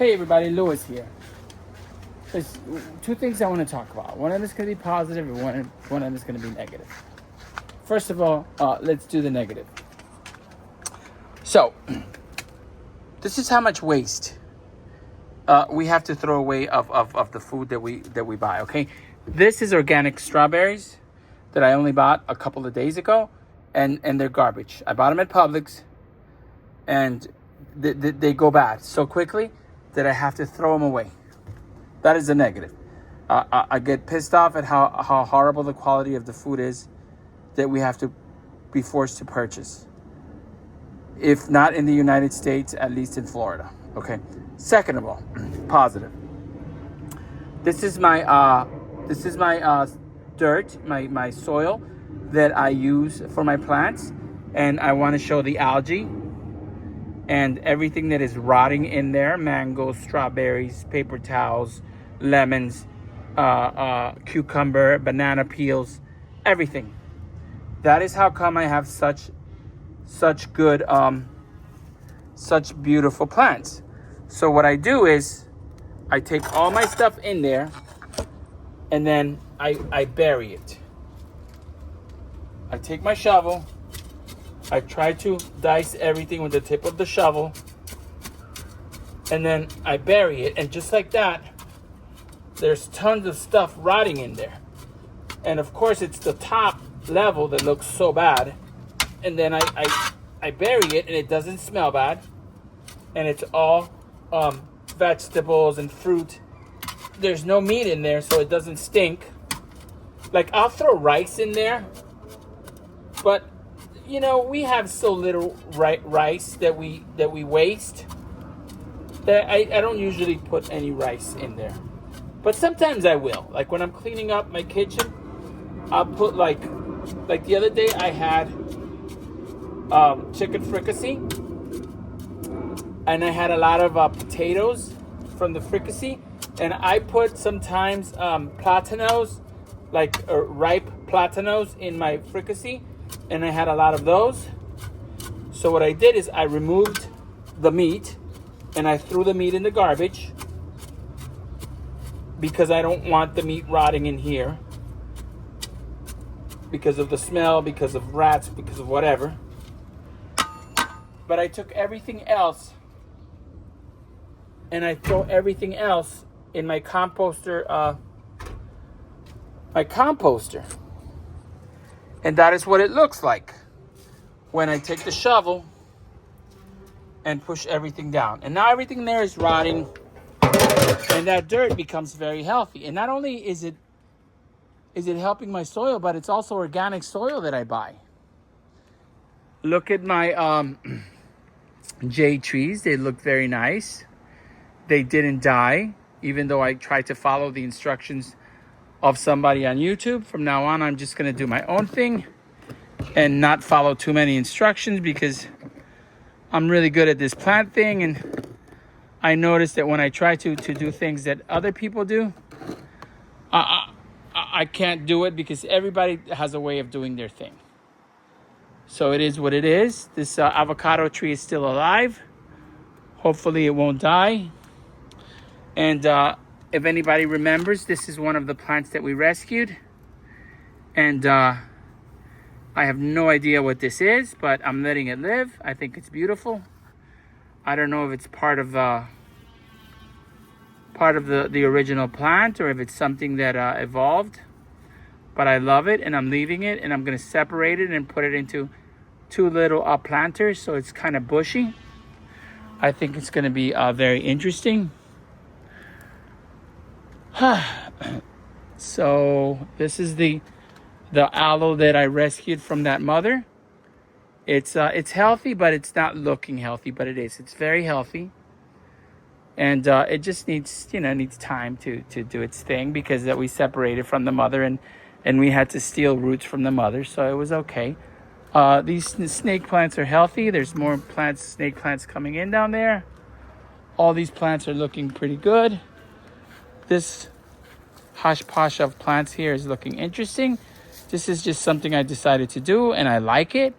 Hey everybody, Lewis here. There's two things I want to talk about. One of them is going to be positive and one of them is going to be negative. First of all, let's do the negative. So, this is how much waste we have to throw away of the food that we buy, okay? This is organic strawberries that I only bought a couple of days ago, and they're garbage. I bought them at Publix, and they go bad so quickly that I have to throw them away. That is the negative. I get pissed off at how horrible the quality of the food is that we have to be forced to purchase. If not in the United States, at least in Florida. Okay. Second of all, positive. This is my dirt, my soil that I use for my plants, and I want to show the algae and everything that is rotting in there: mangoes, strawberries, paper towels, lemons, cucumber, banana peels, everything. That is how come I have such good, such beautiful plants. So what I do is I take all my stuff in there and then I bury it. I take my shovel. I try to dice everything with the tip of the shovel, and then I bury it, and just like that, there's tons of stuff rotting in there. And of course, it's the top level that looks so bad, and then I bury it, and it doesn't smell bad, and it's all vegetables and fruit. There's no meat in there, so it doesn't stink. Like, I'll throw rice in there, but you know, we have so little rice that we waste that I don't usually put any rice in there. But sometimes I will. Like when I'm cleaning up my kitchen, I'll put like the other day I had chicken fricassee, and I had a lot of potatoes from the fricassee, and I put sometimes platanos, like ripe platanos, in my fricassee. And I had a lot of those. So what I did is I removed the meat and I threw the meat in the garbage because I don't want the meat rotting in here because of the smell, because of rats, because of whatever. But I took everything else and I throw everything else in my composter. And that is what it looks like when I take the shovel and push everything down. And now everything there is rotting, and that dirt becomes very healthy. And not only is it helping my soil, but it's also organic soil that I buy. Look at my jade trees. They look very nice. They didn't die, even though I tried to follow the instructions of somebody on YouTube. From now on, I'm just going to do my own thing and not follow too many instructions because I'm really good at this plant thing. And I noticed that when I try to do things that other people do, I can't do it because everybody has a way of doing their thing. So it is what it is. This avocado tree is still alive. Hopefully it won't die. And if anybody remembers, this is one of the plants that we rescued. And I have no idea what this is, but I'm letting it live. I think it's beautiful. I don't know if it's part of the original plant or if it's something that evolved. But I love it, and I'm leaving it, and I'm going to separate it and put it into two little planters so it's kind of bushy. I think it's going to be very interesting. So this is the aloe that I rescued from that mother. It's healthy, but it's not looking healthy, but it is. It's very healthy. And it just needs time to do its thing because we separated from the mother and we had to steal roots from the mother, so it was okay. These snake plants are healthy. There's more snake plants coming in down there. All these plants are looking pretty good. This hodgepodge of plants here is looking interesting. This is just something I decided to do, and I like it.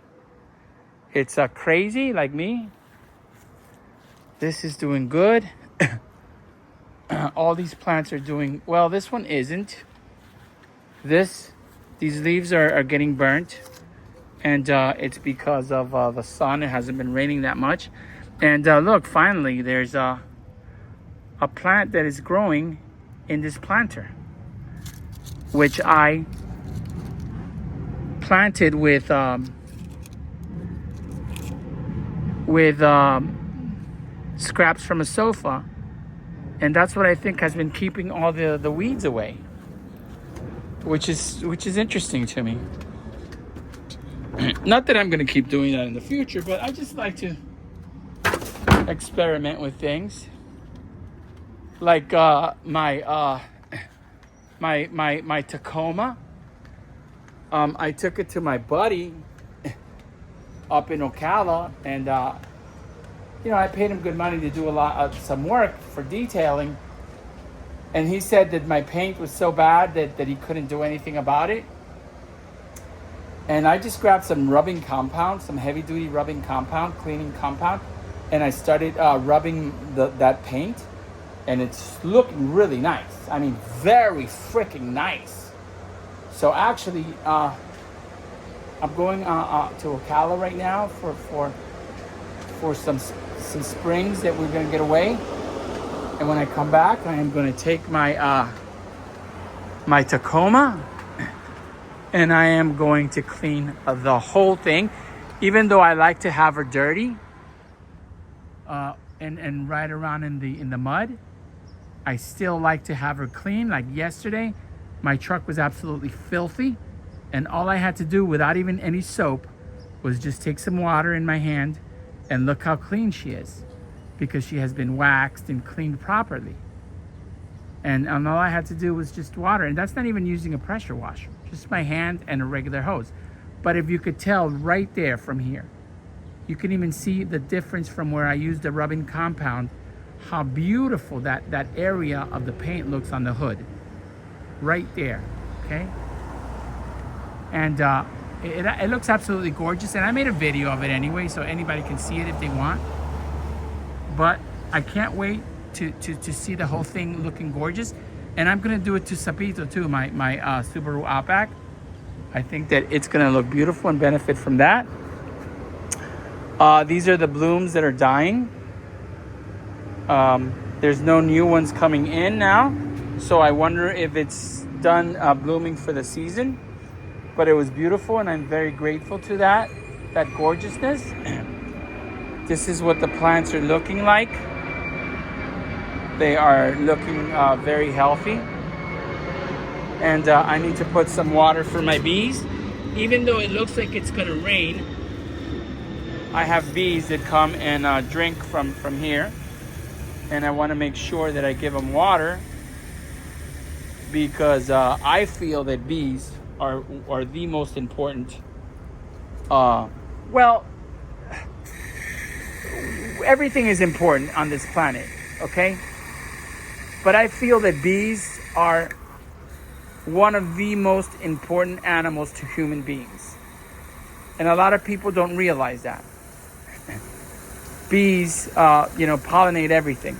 It's crazy, like me. This is doing good. all these plants are doing well. This one isn't. These leaves are getting burnt, and it's because of the sun. It hasn't been raining that much. And look, finally, there's a plant that is growing in this planter, which I planted with scraps from a sofa, and that's what I think has been keeping all the weeds away, which is interesting to me. Not that I'm going to keep doing that in the future, but I just like to experiment with things. Like my Tacoma. I took it to my buddy up in Ocala, and I paid him good money to do some work for detailing. And he said that my paint was so bad that he couldn't do anything about it. And I just grabbed some rubbing compound, some heavy duty rubbing compound, cleaning compound, and I started rubbing that paint, and it's looking really nice. I mean, very freaking nice. So actually, I'm going to Ocala right now for some springs that we're going to get away. And when I come back, I am going to take my my Tacoma, and I am going to clean the whole thing. Even though I like to have her dirty and ride around in the mud, I still like to have her clean. Like yesterday, my truck was absolutely filthy, and all I had to do without even any soap was just take some water in my hand, and look how clean she is, because she has been waxed and cleaned properly. And all I had to do was just water, and that's not even using a pressure washer, just my hand and a regular hose. But if you could tell right there from here, you can even see the difference from where I used the rubbing compound, how beautiful that area of the paint looks on the hood. Right there, okay? And it looks absolutely gorgeous, and I made a video of it anyway, so anybody can see it if they want. But I can't wait to see the whole thing looking gorgeous. And I'm gonna do it to Sapito too, my Subaru Outback. I think that it's gonna look beautiful and benefit from that. These are the blooms that are dying. There's no new ones coming in now, so I wonder if it's done blooming for the season. But it was beautiful, and I'm very grateful to that gorgeousness. This is what the plants are looking like. They are looking very healthy. And I need to put some water for my bees. Even though it looks like it's gonna rain, I have bees that come and drink from here. And I wanna make sure that I give them water, because I feel that bees are the most important. Everything is important on this planet, okay? But I feel that bees are one of the most important animals to human beings. And a lot of people don't realize that. Bees, pollinate everything.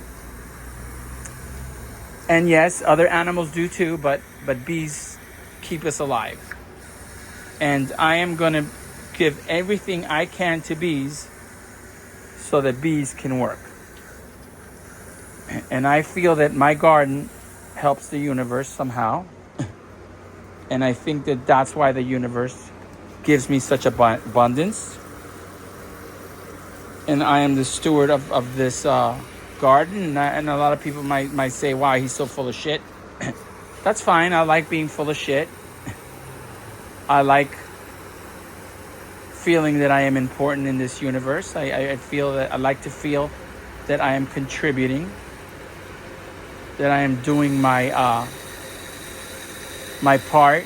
And yes, other animals do too, but bees keep us alive. And I am going to give everything I can to bees so that bees can work. And I feel that my garden helps the universe somehow. And I think that that's why the universe gives me such abundance. And I am the steward of this garden. And a lot of people might say, wow, he's so full of shit. That's fine. I like being full of shit. I like feeling that I am important in this universe. I feel that I like to feel that I am contributing, that I am doing my my part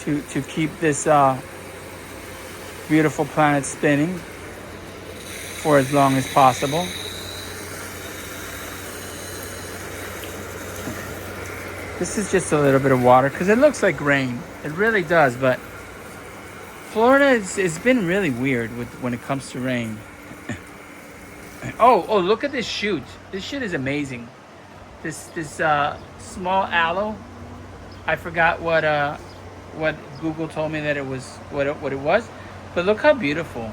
to keep this beautiful planet spinning for as long as possible. This is just a little bit of water because it looks like rain. It really does, but Florida it's been really weird when it comes to rain. Oh, look at this shoot. This shit is amazing. This small aloe. I forgot what Google told me that it was, what it was, but look how beautiful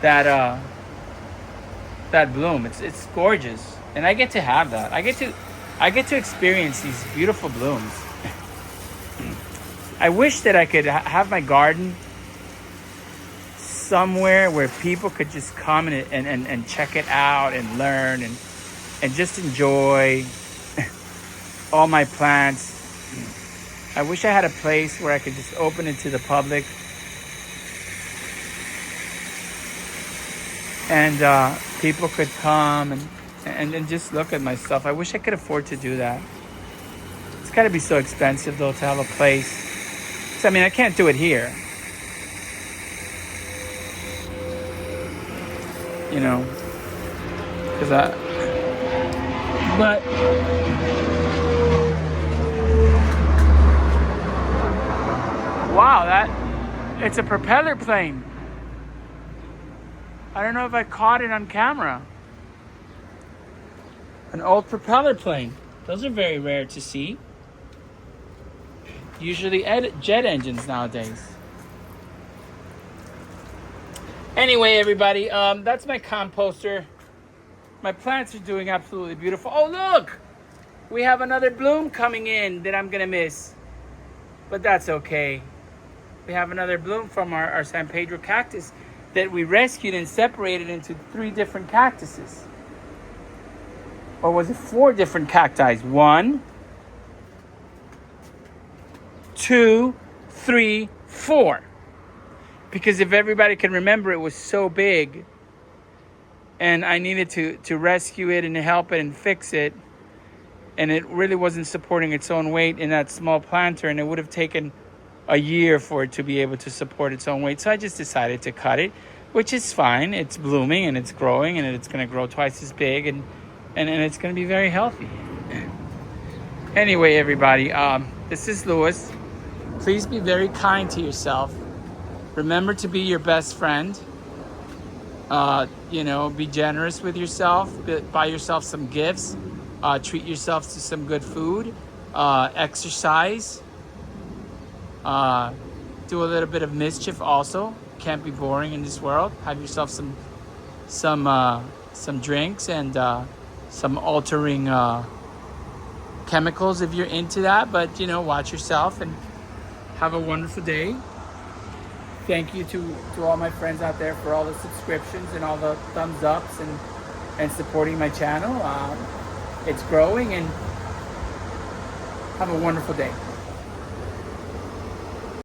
that that bloom. It's gorgeous, and I get to have that. I get to experience these beautiful blooms. I wish that I could have my garden somewhere where people could just come and check it out and learn and just enjoy all my plants. I wish I had a place where I could just open it to the public and people could come and just look at my stuff. I wish I could afford to do that. It's got to be so expensive, though, to have a place. So, I mean, I can't do it here. You know, but wow, it's a propeller plane. I don't know if I caught it on camera. An old propeller plane. Those are very rare to see. Usually jet engines nowadays. Anyway, everybody, that's my composter. My plants are doing absolutely beautiful. Oh, look! We have another bloom coming in that I'm going to miss. But that's okay. We have another bloom from our San Pedro cactus that we rescued and separated into 3 different cactuses. Or was it 4 different cacti? 1, 2, 3, 4. Because if everybody can remember, it was so big and I needed to rescue it and help it and fix it. And it really wasn't supporting its own weight in that small planter, and it would have taken a year for it to be able to support its own weight. So I just decided to cut it, which is fine. It's blooming and it's growing, and it's going to grow twice as big, and it's going to be very healthy. Anyway, everybody, this is Louis. Please be very kind to yourself. Remember to be your best friend. Be generous with yourself. Buy yourself some gifts. Treat yourself to some good food. Exercise. Do a little bit of mischief also. Can't be boring in this world. Have yourself some drinks and some altering chemicals if you're into that. But watch yourself and have a wonderful day. Thank you to all my friends out there for all the subscriptions and all the thumbs ups and supporting my channel. It's growing, and have a wonderful day.